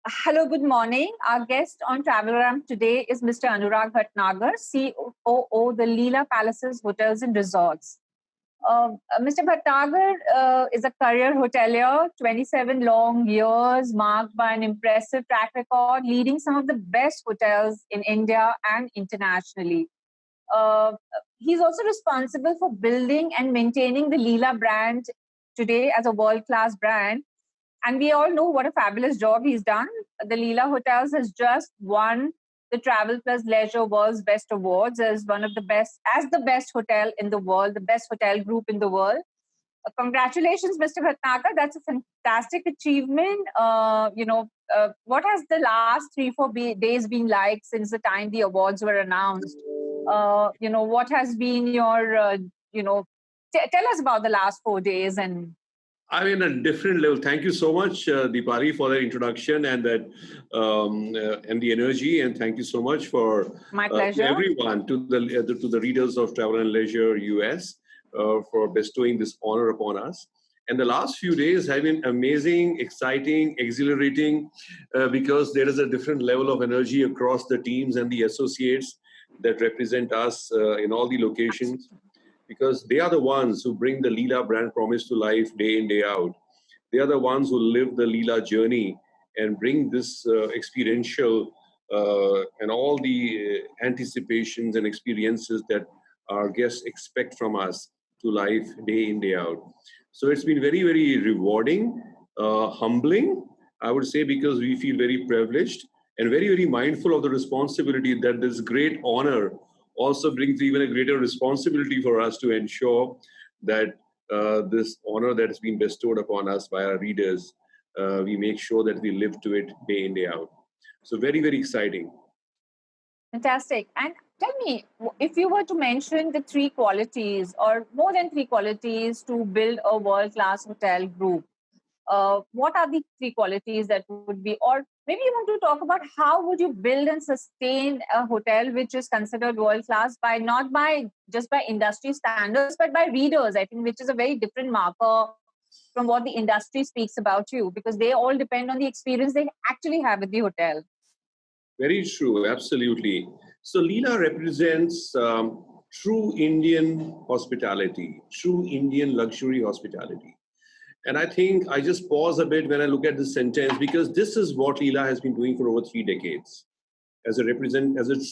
Hello, good morning. Our guest on Travelogram today is Mr. Anurag Bhatnagar, COO, the Leela Palaces Hotels and Resorts. Mr. Bhatnagar is a career hotelier, 27 long years, marked by an impressive track record, leading some of the best hotels in India and internationally. Uh, he's also responsible for building and maintaining the Leela brand today as a world-class brand, and we all know what a fabulous job he's done. The Leela Hotels has just won the Travel Plus Leisure World's Best Awards as one of the best, as the best hotel in the world, the best hotel group in the world. Congratulations, Mr. Bhatnagar. That's a fantastic achievement. What has the last 3-4 days been like since the time the awards were announced? What has been your, tell us about the last 4 days and I'm in a different level. Thank you so much, Deepali, for the introduction and that and the energy. And thank you so much for my pleasure. to everyone, to the readers of Travel and Leisure US, for bestowing this honor upon us. And the last few days have been amazing, exciting, exhilarating, because there is a different level of energy across the teams and the associates that represent us in all the locations, because they are the ones who bring the Leela brand promise to life day in, day out. They are the ones who live the Leela journey and bring this experiential and all the anticipations and experiences that our guests expect from us to life day in, day out. So it's been very, very rewarding, humbling, I would say, because we feel very privileged and very, very mindful of the responsibility that this great honor also brings even a greater responsibility for us to ensure that this honor that has been bestowed upon us by our readers, we make sure that we live to it day in, day out. So very, very exciting. Fantastic. And tell me, if you were to mention the three qualities or more than three qualities to build a world-class hotel group, what are the three qualities that would be, or maybe you want to talk about how would you build and sustain a hotel which is considered world-class by not by just by industry standards, but by readers, I think, which is a very different marker from what the industry speaks about you, because they all depend on the experience they actually have at the hotel. Very true, absolutely. So Leela represents true Indian hospitality, true Indian luxury hospitality. And I think I just pause a bit when I look at this sentence, because this is what Leela has been doing for over 3 decades as a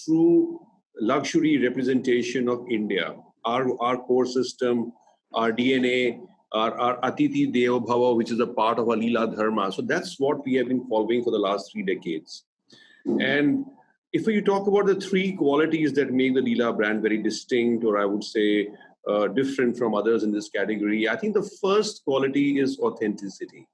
true luxury representation of India. Our core system, our DNA, our Atithi Devo Bhava, which is a part of our Leela Dharma. So that's what we have been following for the last 3 decades. And if you talk about the three qualities that make the Leela brand very distinct, or I would say different from others in this category, I think the first quality is authenticity.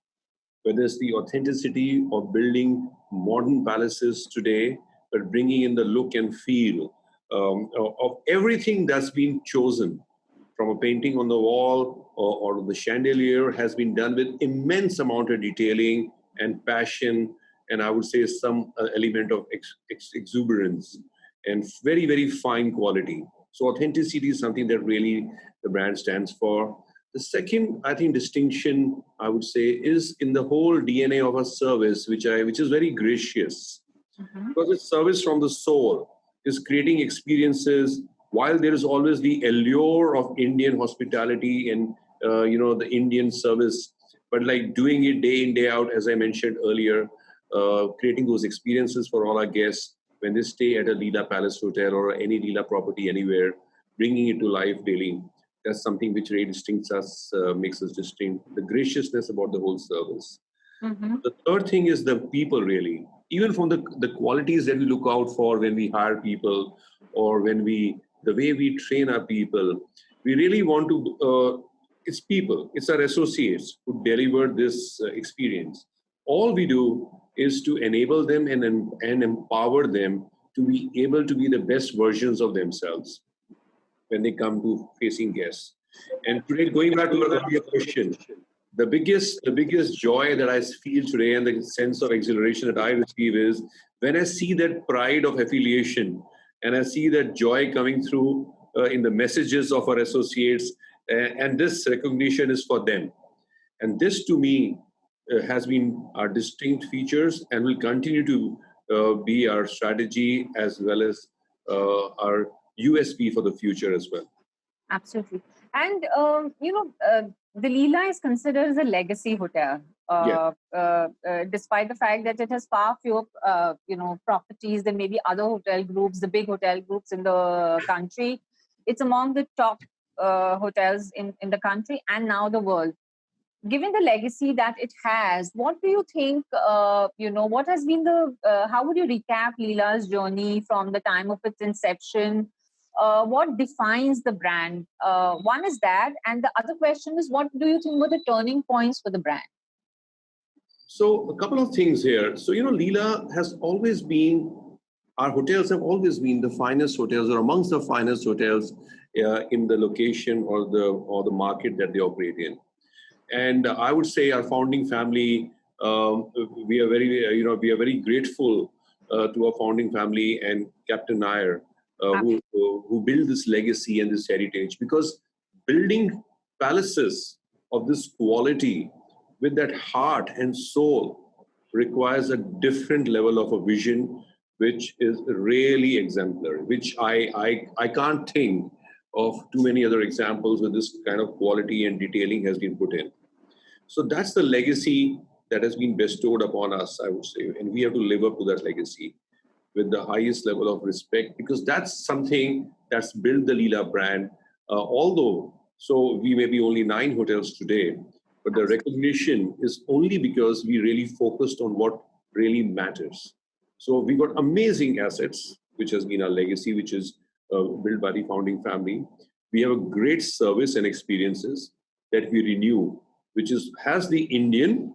Whether it's the authenticity of building modern palaces today, but bringing in the look and feel of everything that's been chosen, from a painting on the wall or the chandelier, has been done with immense amount of detailing and passion, and I would say some element of exuberance and very, very fine quality. So authenticity is something that really the brand stands for. The second, I think, distinction, I would say, is in the whole DNA of a service, which is very gracious. Because it's service from the soul, is creating experiences, while there is always the allure of Indian hospitality and the Indian service, but like doing it day in, day out, as I mentioned earlier, creating those experiences for all our guests when they stay at a Leela Palace Hotel or any Leela property anywhere, bringing it to life daily. That's something which really distincts us, makes us distinct. The graciousness about the whole service. The third thing is the people, really. Even from the qualities that we look out for when we hire people, or the way we train our people, we really want to, it's people, it's our associates who deliver this experience. All we do is to enable them and empower them to be able to be the best versions of themselves when they come to facing guests. And today, going back to your earlier question, the biggest joy that I feel today and the sense of exhilaration that I receive is when I see that pride of affiliation and I see that joy coming through in the messages of our associates, and this recognition is for them. And this, to me, has been our distinct features and will continue to be our strategy as well as our USP for the future as well. Absolutely. And, the Leela is considered as a legacy hotel, Yes. despite the fact that it has far fewer, properties than maybe other hotel groups, the big hotel groups in the country. It's among the top hotels in the country and now the world. Given the legacy that it has, what do you think, what has been how would you recap Leela's journey from the time of its inception? What defines the brand? One is that, and the other question is, what do you think were the turning points for the brand? So a couple of things here. So, Leela has always been, our hotels have always been the finest hotels or amongst the finest hotels in the location or the market that they operate in. And I would say our founding family, we are very grateful to our founding family and Captain Nair, who built this legacy and this heritage. Because building palaces of this quality with that heart and soul requires a different level of a vision, which is really exemplary, which I can't think of too many other examples where this kind of quality and detailing has been put in. So that's the legacy that has been bestowed upon us, I would say. And we have to live up to that legacy with the highest level of respect, because that's something that's built the Leela brand. So we may be only 9 hotels today, but the recognition is only because we really focused on what really matters. So we got amazing assets, which has been our legacy, which is built by the founding family. We have a great service and experiences that we renew, which has the Indian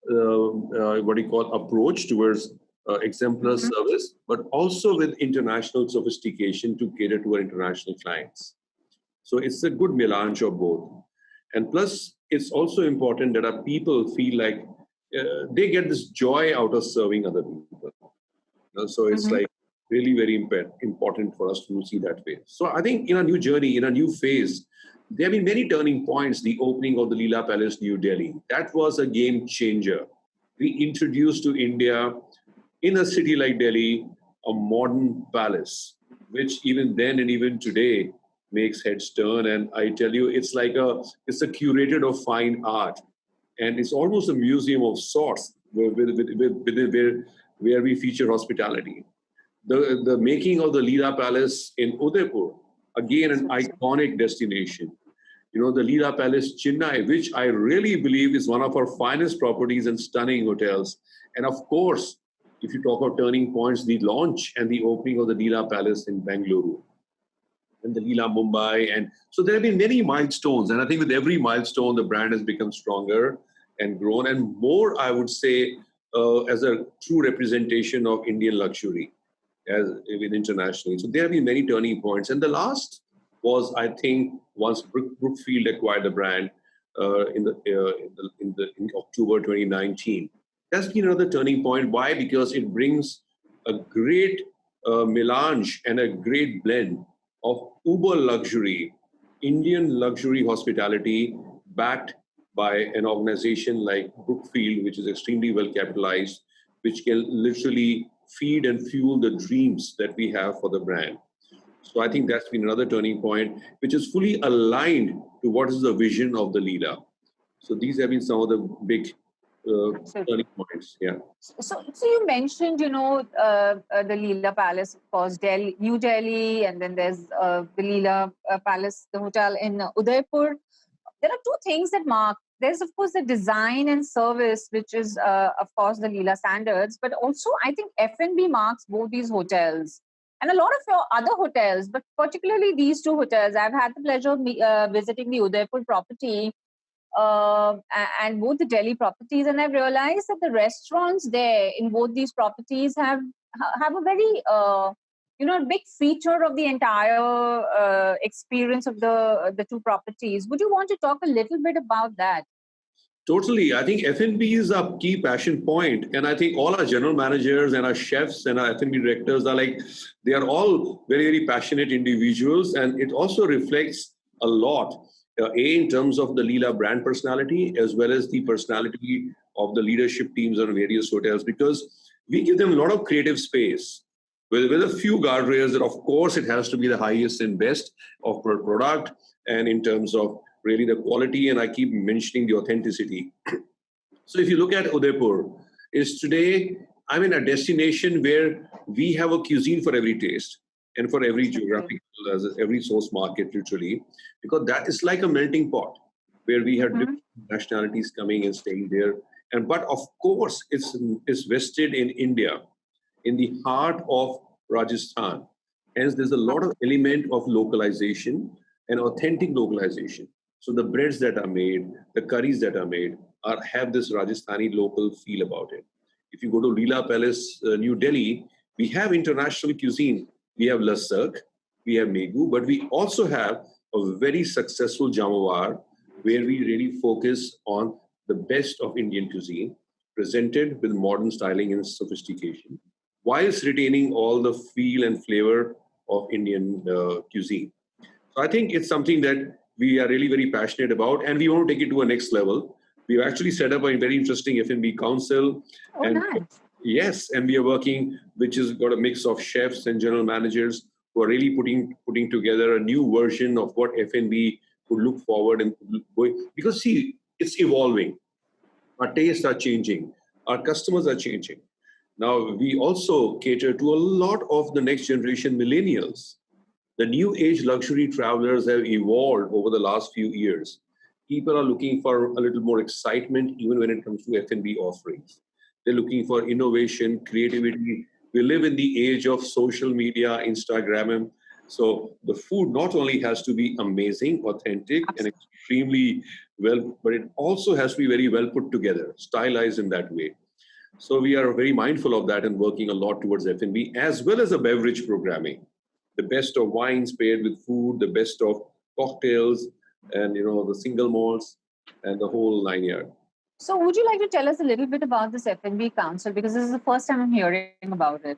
approach towards exemplar service, but also with international sophistication to cater to our international clients. So it's a good melange of both. And plus, it's also important that our people feel like they get this joy out of serving other people. So it's like really very important for us to see that way. So I think in a new journey, in a new phase, there have been many turning points. The opening of the Leela Palace, New Delhi, that was a game changer. We introduced to India, in a city like Delhi, a modern palace, which even then and even today makes heads turn. And I tell you, it's a curated of fine art, and it's almost a museum of sorts where we feature hospitality. The making of the Leela Palace in Udaipur, again an iconic destination. The Leela Palace Chennai, which I really believe is one of our finest properties and stunning hotels. And of course, if you talk about turning points, the launch and the opening of the Leela Palace in Bengaluru and the Leela Mumbai. And so there have been many milestones. And I think with every milestone, the brand has become stronger and grown and more, I would say, as a true representation of Indian luxury internationally. So there have been many turning points. And the last was, I think, once Brookfield acquired the brand in October 2019. That's been another turning point. Why? Because it brings a great melange and a great blend of uber luxury, Indian luxury hospitality backed by an organization like Brookfield, which is extremely well capitalized, which can literally feed and fuel the dreams that we have for the brand. So I think that's been another turning point, which is fully aligned to what is the vision of the Leela. So these have been some of the big turning points. Yeah. So you mentioned, the Leela Palace, of course, New Delhi, and then there's the Leela Palace, the hotel in Udaipur. There are two things that mark. There's, of course, the design and service, which is, of course, the Leela standards. But also, I think F&B marks both these hotels. And a lot of your other hotels, but particularly these two hotels. I've had the pleasure of visiting the Udaipur property and both the Delhi properties. And I've realized that the restaurants there in both these properties have a very a big feature of the entire experience of the two properties. Would you want to talk a little bit about that? Totally. I think F&B is a key passion point. And I think all our general managers and our chefs and our F&B directors they are all very, very passionate individuals. And it also reflects a lot, in terms of the Leela brand personality, as well as the personality of the leadership teams on various hotels, because we give them a lot of creative space with a few guardrails that, of course, it has to be the highest and best of product and in terms of really the quality. And I keep mentioning the authenticity. So if you look at Udaipur, is today, I'm in a destination where we have a cuisine for every taste and for every geographical, every source market, literally, because that is like a melting pot where we have different nationalities coming and staying there. And but of course, it's vested in India, in the heart of Rajasthan. Hence, there's a lot of element of localization and authentic localization. So the breads that are made, the curries that are made, have this Rajasthani local feel about it. If you go to Leela Palace, New Delhi, we have international cuisine. We have Lassak, we have Megu, but we also have a very successful Jamawar, where we really focus on the best of Indian cuisine, presented with modern styling and sophistication, whilst retaining all the feel and flavor of Indian cuisine. So I think it's something that we are really very passionate about, and we want to take it to a next level. We've actually set up a very interesting F&B council. Oh, And nice. yes, and we are working, which has got a mix of chefs and general managers who are really putting together a new version of what F&B would look forward and going. Because see, it's evolving. Our tastes are changing. Our customers are changing. Now, we also cater to a lot of the next generation millennials. The new age luxury travelers have evolved over the last few years. People are looking for a little more excitement even when it comes to F&B offerings. They're looking for innovation, creativity. We live in the age of social media, Instagram. So the food not only has to be amazing, authentic, and extremely well, but it also has to be very well put together, stylized in that way. So we are very mindful of that and working a lot towards F&B as well as a beverage programming. The best of wines paired with food, the best of cocktails, and the single malts and the whole 9 yard. So would you like to tell us a little bit about this F&B Council? Because this is the first time I'm hearing about it.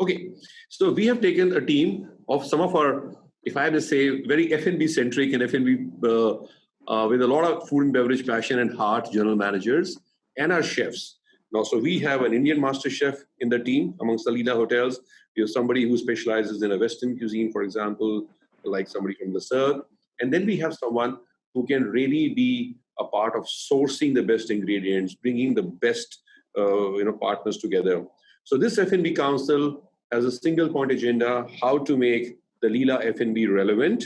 Okay, so we have taken a team of some of our, if I have to say, very F&B centric and F&B with a lot of food and beverage passion and heart general managers and our chefs. Now, so we have an Indian master chef in the team amongst the Leela hotels. We have somebody who specializes in a Western cuisine, for example, like somebody from the South. And then we have someone who can really be a part of sourcing the best ingredients, bringing the best partners together. So this F&B Council has a single point agenda: how to make the Leela F&B relevant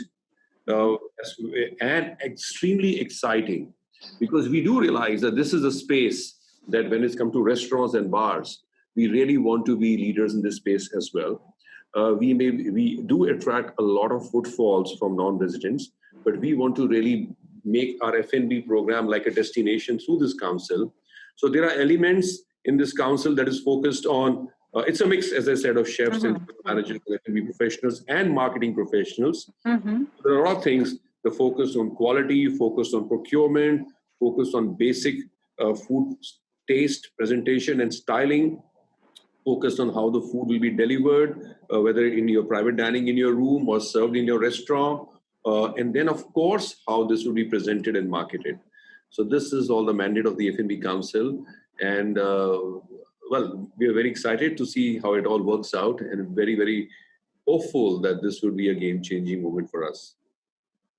and extremely exciting, because we do realize that this is a space that when it's come to restaurants and bars, we really want to be leaders in this space as well. We do attract a lot of footfalls from non-residents, but we want to really make our F&B program like a destination through this council. So there are elements in this council that is focused on, it's a mix, as I said, of chefs and managers, F&B professionals and marketing professionals. There are a lot of things, the focus on quality, focus on procurement, focus on basic food taste, presentation and styling, focused on how the food will be delivered, whether in your private dining in your room or served in your restaurant. And then, of course, how this will be presented and marketed. So this is all the mandate of the F&B Council. And, well, we are very excited to see how it all works out and very, very hopeful that this will be a game-changing moment for us.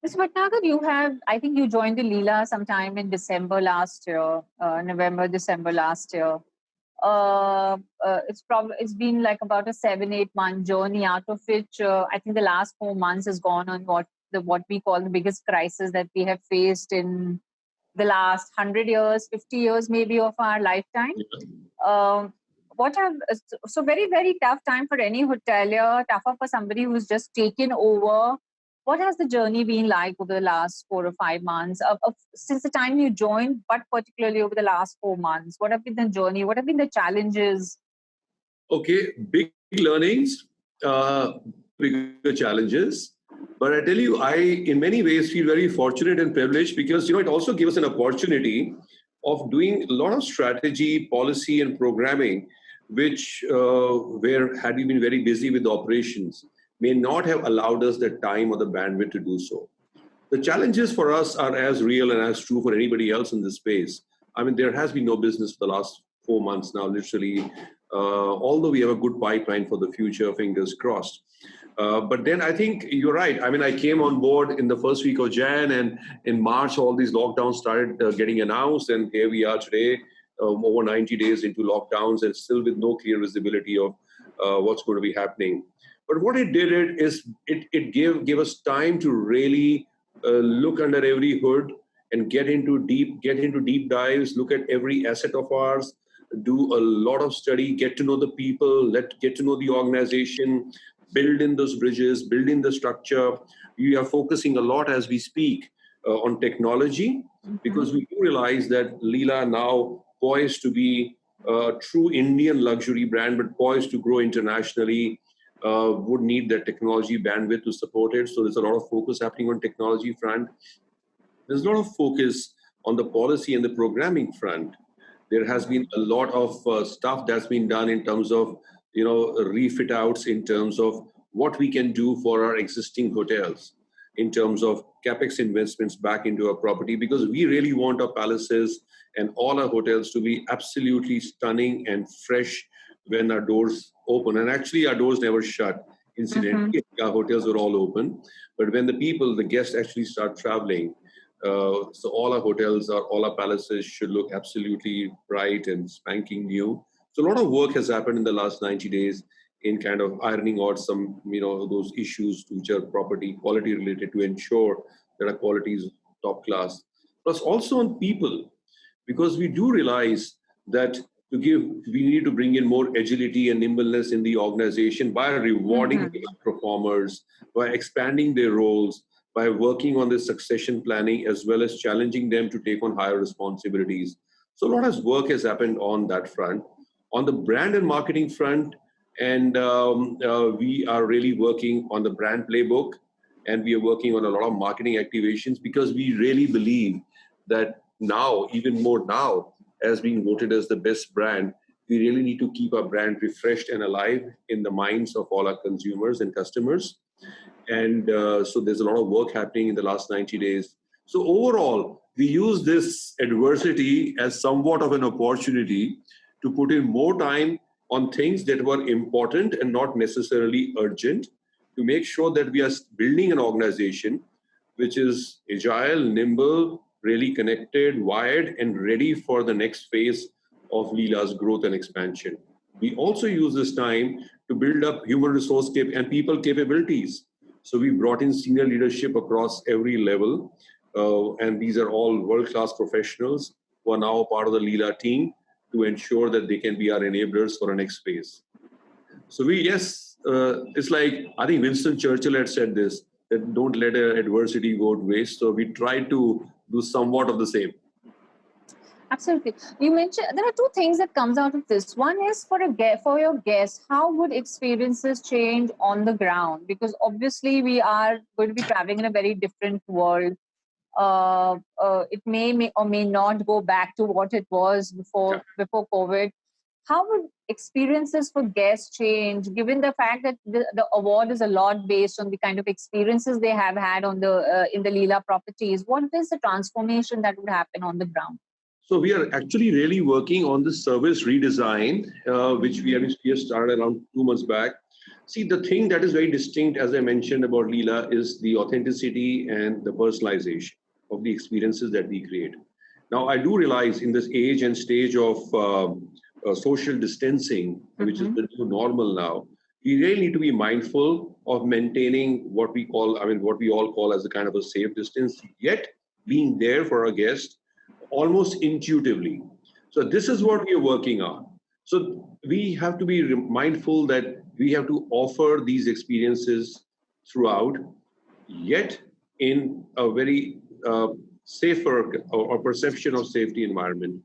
Mr. Bhatnagar, I think you joined the Leela sometime in December last year, November, December last year. It's been like about a 7-8 month journey, out of which I think the last 4 months has gone on what we call the biggest crisis that we have faced in the last 100 years, 50 years maybe of our lifetime. So very, very tough time for any hotelier, tougher for somebody who's just taken over. What has the journey been like over the last 4 or 5 months since the time you joined, but particularly over the last 4 months? What have been the journey? What have been the challenges? Okay, big learnings, bigger challenges. But I tell you, I, in many ways, feel very fortunate and privileged because, it also gives us an opportunity of doing a lot of strategy, policy, and programming, which had we been very busy with the operations, may not have allowed us the time or the bandwidth to do so. The challenges for us are as real and as true for anybody else in this space. I mean, there has been no business for the last 4 months now, literally, although we have a good pipeline for the future, fingers crossed. But then I think you're right. I mean, I came on board in the first week of Jan, and in March, all these lockdowns started getting announced. And here we are today, over 90 days into lockdowns, and still with no clear visibility of what's going to be happening. But what it did is it gave us time to really look under every hood and get into deep dives, look at every asset of ours, do a lot of study, get to know the people, get to know the organization, build in those bridges, build in the structure. We are focusing a lot as we speak on technology, because we do realize that Leela now poised to be a true Indian luxury brand, but poised to grow internationally, would need that technology bandwidth to support it. So there's a lot of focus happening on technology front. There's a lot of focus on the policy and the programming front. There has been a lot of stuff that's been done in terms of, refit outs, in terms of what we can do for our existing hotels, in terms of capex investments back into our property, because we really want our palaces and all our hotels to be absolutely stunning and fresh when our doors open. And actually, our doors never shut. Incidentally, our hotels are all open. But when the guests actually start traveling, so all our hotels, all our palaces should look absolutely bright and spanking new. So a lot of work has happened in the last 90 days in kind of ironing out some, those issues which are property quality related, to ensure that our quality is top class. Plus also on people, because we do realize that we need to bring in more agility and nimbleness in the organization by rewarding the performers, by expanding their roles, by working on the succession planning, as well as challenging them to take on higher responsibilities. So a lot of work has happened on that front. On the brand and marketing front, and we are really working on the brand playbook, and we are working on a lot of marketing activations, because we really believe that now, even more now, as being voted as the best brand, we really need to keep our brand refreshed and alive in the minds of all our consumers and customers. And so there's a lot of work happening in the last 90 days. So overall, we use this adversity as somewhat of an opportunity to put in more time on things that were important and not necessarily urgent, to make sure that we are building an organization which is agile, nimble, really connected, wired, and ready for the next phase of Leela's growth and expansion. We also use this time to build up human resource and people capabilities. So we brought in senior leadership across every level, and these are all world-class professionals who are now part of the Leela team, to ensure that they can be our enablers for our next phase. So it's like, I think Winston Churchill had said this, that don't let adversity go to waste. So we try to do somewhat of the same. Absolutely. You mentioned there are two things that comes out of this. One is for your guests, how would experiences change on the ground? Because obviously we are going to be traveling in a very different world. It may or may not go back to what it was before COVID. How would experiences for guests change, given the fact that the award is a lot based on the kind of experiences they have had on in the Leela properties? What is the transformation that would happen on the ground? So we are actually really working on the service redesign, which we have started around 2 months back. See, the thing that is very distinct, as I mentioned about Leela, is the authenticity and the personalization of the experiences that we create. Now, I do realize in this age and stage of social distancing, which is the new normal now, we really need to be mindful of maintaining what we all call as a kind of a safe distance, yet being there for our guests almost intuitively. So this is what we are working on. So we have to be mindful that we have to offer these experiences throughout, yet in a very safer or perception of safety environment.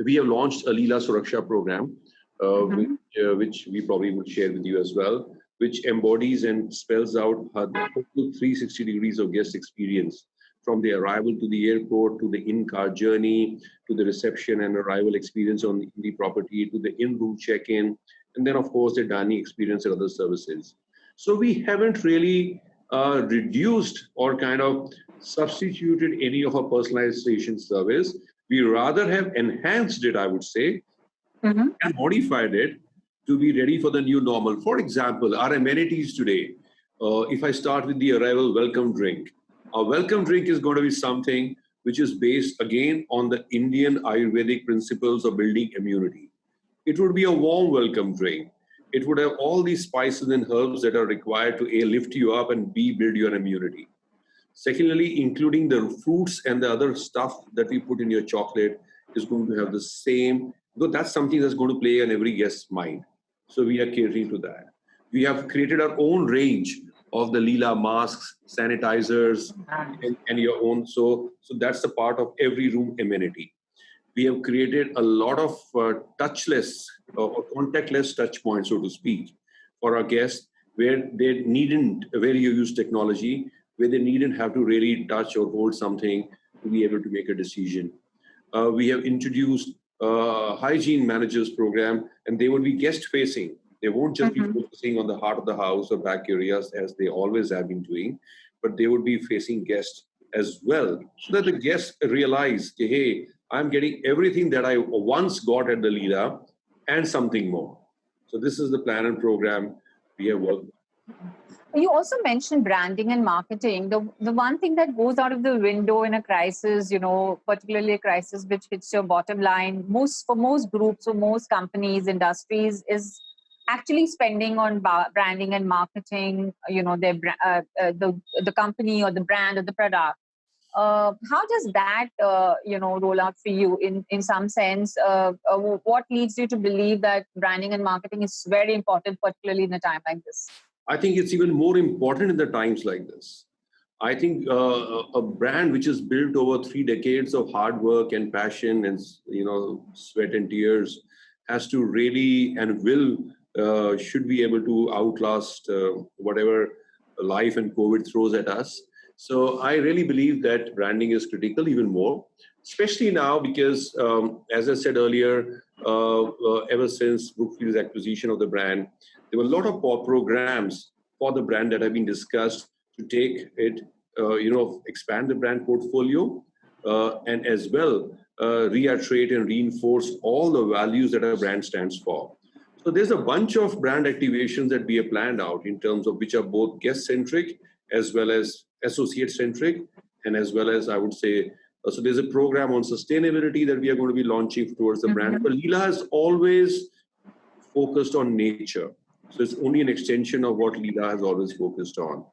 We have launched a Leela Suraksha program, which we probably will share with you as well, which embodies and spells out the 360 degrees of guest experience, from the arrival to the airport, to the in-car journey, to the reception and arrival experience on the property, to the in-room check-in, and then, of course, the dining experience and other services. So we haven't really reduced or kind of substituted any of our personalization service. We rather have enhanced it, I would say, and modified it to be ready for the new normal. For example, our amenities today, if I start with the arrival welcome drink, a welcome drink is going to be something which is based again on the Indian Ayurvedic principles of building immunity. It would be a warm welcome drink. It would have all these spices and herbs that are required to A, lift you up, and B, build your immunity. Secondly, including the fruits and the other stuff that we put in your chocolate is going to have the same, because that's something that's going to play on every guest's mind. So we are catering to that. We have created our own range of the Leela masks, sanitizers, and your own. So that's a part of every room amenity. We have created a lot of touchless or contactless touch points, so to speak, for our guests where you use technology, where they needn't have to really touch or hold something to be able to make a decision. We have introduced hygiene managers program, and they will be guest facing. They won't just be focusing on the heart of the house or back areas as they always have been doing, but they would be facing guests as well, so that the guests realize, hey, I'm getting everything that I once got at the Leela and something more. So this is the plan and program we have worked on. You also mentioned branding and marketing. The one thing that goes out of the window in a crisis, particularly a crisis which hits your bottom line, for most groups or most companies, industries, is actually spending on branding and marketing, the company or the brand or the product. How does that, roll out for you in some sense? What leads you to believe that branding and marketing is very important, particularly in a time like this? I think it's even more important in the times like this. I think a brand which is built over 3 decades of hard work and passion and sweat and tears has to really and should be able to outlast whatever life and COVID throws at us. So I really believe that branding is critical even more, especially now because, as I said earlier, ever since Brookfield's acquisition of the brand, there were a lot of programs for the brand that have been discussed to take it, expand the brand portfolio and as well reiterate and reinforce all the values that our brand stands for. So there's a bunch of brand activations that we have planned out in terms of which are both guest-centric as well as associate-centric, and as well as, I would say, so there's a program on sustainability that we are going to be launching towards the brand. But Leela has always focused on nature. So it's only an extension of what Leela has always focused on.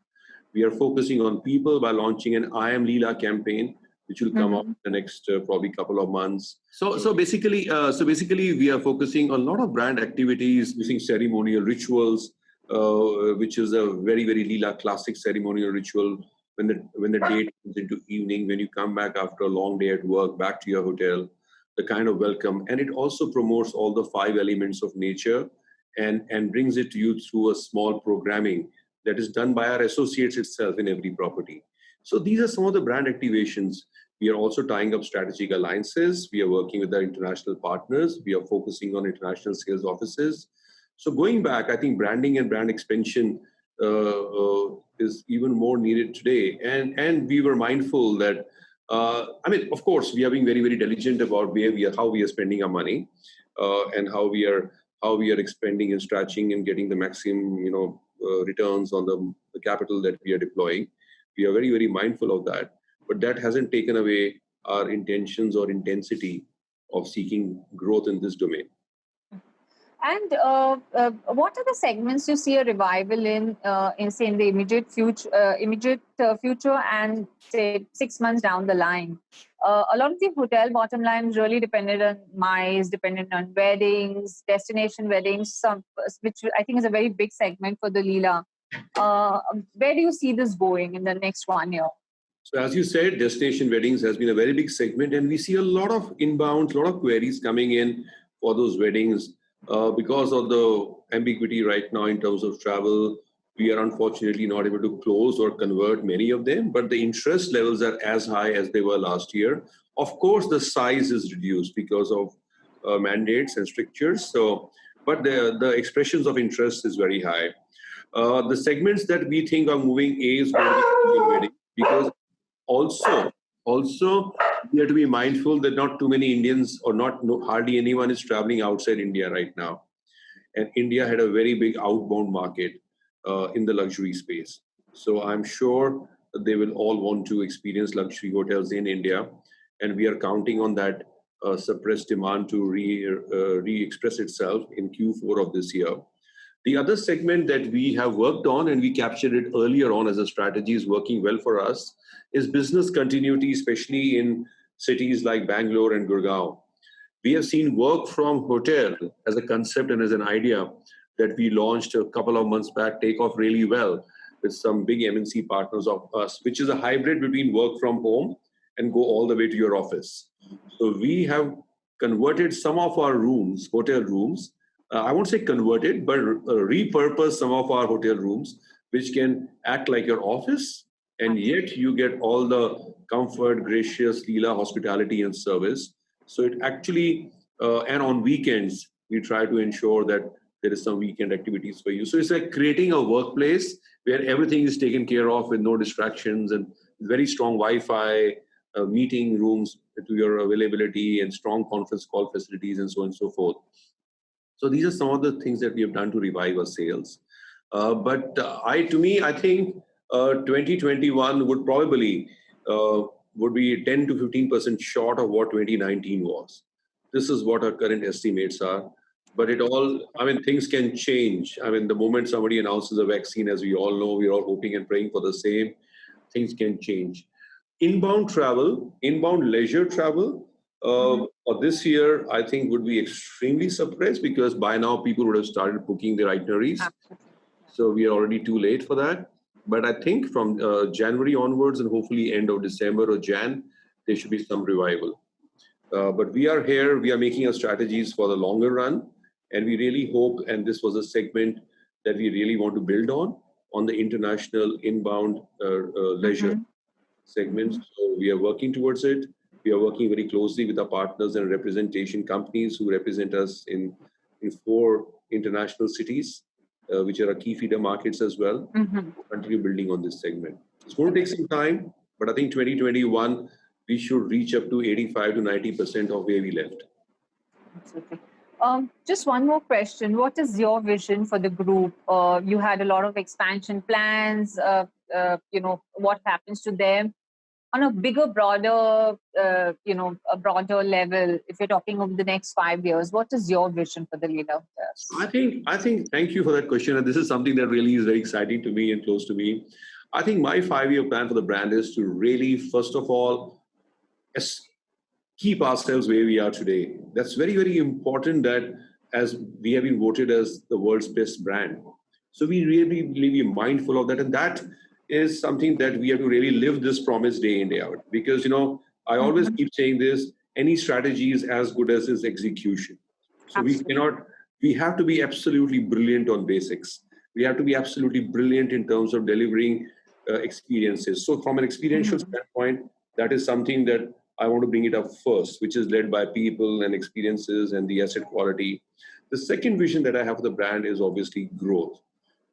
We are focusing on people by launching an I Am Leela campaign, which will come up in the next probably couple of months. So basically, we are focusing on a lot of brand activities using ceremonial rituals, which is a very, very Leela classic ceremonial ritual. When the day comes into evening, when you come back after a long day at work, back to your hotel, the kind of welcome. And it also promotes all the 5 elements of nature and brings it to you through a small programming that is done by our associates itself in every property. So these are some of the brand activations. We are also tying up strategic alliances. We are working with our international partners. We are focusing on international sales offices. So going back, I think branding and brand expansion is even more needed today. And we were mindful that, of course, we are being very, very diligent about how we are spending our money and how we are expanding and stretching and getting the maximum, returns on the capital that we are deploying. We are very, very mindful of that. But that hasn't taken away our intentions or intensity of seeking growth in this domain. And what are the segments you see a revival in say, in the immediate future and say 6 months down the line? A lot of the hotel bottom line is really dependent on MICE, dependent on weddings, destination weddings, which I think is a very big segment for the Leela. Where do you see this going in the next 1 year? So as you said, destination weddings has been a very big segment, and we see a lot of inbounds, a lot of queries coming in for those weddings. Because of the ambiguity right now in terms of travel, we are unfortunately not able to close or convert many of them, but the interest levels are as high as they were last year. Of course, the size is reduced because of mandates and strictures. But the expressions of interest is very high. The segments that we think are moving is going to be wedding, because also we have to be mindful that not too many Indians or hardly anyone is traveling outside India right now. And India had a very big outbound market in the luxury space. So I'm sure that they will all want to experience luxury hotels in India. And we are counting on that suppressed demand to re-express itself in Q4 of this year. The other segment that we have worked on, and we captured it earlier on as a strategy, is working well for us, is business continuity, especially in cities like Bangalore and Gurgaon. We have seen work from hotel as a concept and as an idea that we launched a couple of months back take off really well with some big MNC partners of us, which is a hybrid between work from home and go all the way to your office. So we have converted some of our rooms, hotel rooms, I won't say converted, but repurpose some of our hotel rooms, which can act like your office, and yet you get all the comfort, gracious Leela hospitality and service. So it actually, and on weekends, we try to ensure that there is some weekend activities for you. So it's like creating a workplace where everything is taken care of with no distractions and very strong Wi-Fi, meeting rooms to your availability, and strong conference call facilities, and so on and so forth. So these are some of the things that we have done to revive our sales. To me, I think 2021 would probably would be 10 to 15% short of what 2019 was. This is what our current estimates are. But things can change. The moment somebody announces a vaccine, as we all know, we're all hoping and praying for the same, things can change. Inbound travel, inbound leisure travel, for this year, I think would be extremely suppressed because by now people would have started booking their itineraries. So we are already too late for that. But I think from January onwards and hopefully end of December or Jan, there should be some revival. But we are here, we are making our strategies for the longer run. And we really hope, and this was a segment that we really want to build on the international inbound leisure segments. So we are working towards it. We are working very closely with our partners and representation companies who represent us in 4 international cities, which are our key feeder markets as well. Continue building on this segment. It's going to take some time, but I think 2021, we should reach up to 85 to 90% of where we left. Absolutely. Just one more question. What is your vision for the group? You had a lot of expansion plans. What happens to them? On a bigger, broader, a broader level, if you're talking over the next 5 years, what is your vision for the Leela Hotels? I think, thank you for that question. And this is something that really is very exciting to me and close to me. I think my 5-year plan for the brand is to really, first of all, keep ourselves where we are today. That's very, very important that as we have been voted as the world's best brand. So we really be mindful of that. And that is something that we have to really live this promise day in, day out. Because, I always keep saying this, any strategy is as good as its execution. So we have to be absolutely brilliant on basics. We have to be absolutely brilliant in terms of delivering experiences. So from an experiential standpoint, that is something that I want to bring it up first, which is led by people and experiences and the asset quality. The second vision that I have for the brand is obviously growth,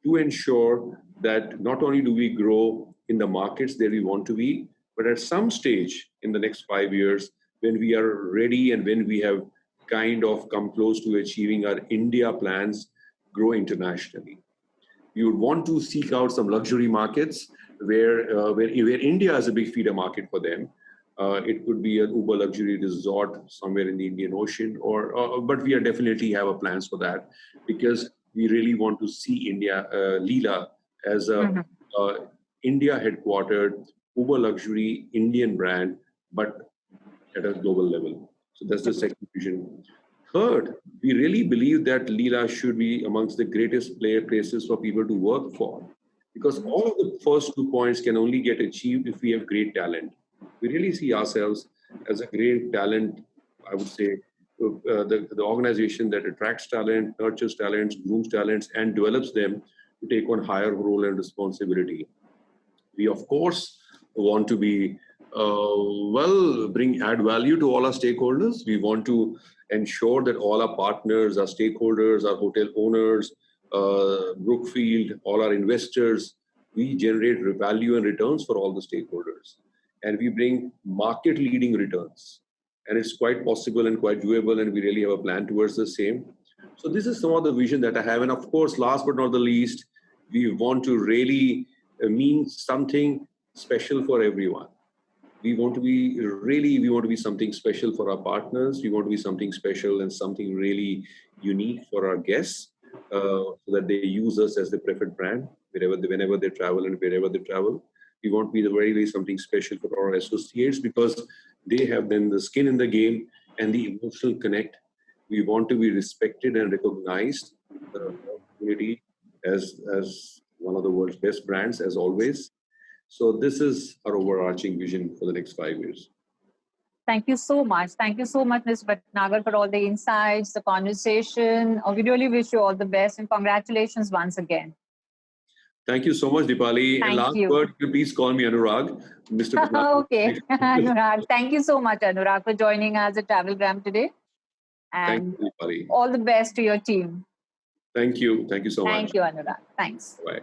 to ensure that not only do we grow in the markets that we want to be, but at some stage in the next 5 years, when we are ready and when we have kind of come close to achieving our India plans, grow internationally. You would want to seek out some luxury markets where India is a big feeder market for them. It could be an uber luxury resort somewhere in the Indian Ocean, but we definitely have plans for that because we really want to see Leela as a India headquartered uber luxury Indian brand, but at a global level. So that's the second vision. Third, we really believe that Leela should be amongst the greatest places for people to work for, because all of the first 2 points can only get achieved if we have great talent. We really see ourselves as a great talent, I would say, the organization that attracts talent, nurtures talents, grooms talents, and develops them to take on higher role and responsibility. We, of course, want to be, add value to all our stakeholders. We want to ensure that all our partners, our stakeholders, our hotel owners, Brookfield, all our investors, we generate value and returns for all the stakeholders. and we bring market-leading returns. And it's quite possible and quite doable, and we really have a plan towards the same. So this is some of the vision that I have. And of course, last but not the least, we want to really mean something special for everyone. We want to be something special for our partners. We want to be something special and something really unique for our guests, so that they use us as the preferred brand whenever they travel and wherever they travel. We want to be very something special for our associates, because they have then the skin in the game and the emotional connect. We want to be respected and recognized community as one of the world's best brands, as always. So this is our overarching vision for the next 5 years. Thank you so much. Thank you so much, Mr. Bhatnagar, for all the insights, the conversation. We really wish you all the best, and congratulations once again. Thank you so much, Deepali. Thank Last you. word, please call me Anurag. Mr. Bhatnagar. Okay, Anurag. Thank you so much, Anurag, for joining us at Travelgram today. And Thank you, Deepali. all the best to your team. Thank you. Thank you so much. Thank you, Anurag. Thanks. Bye.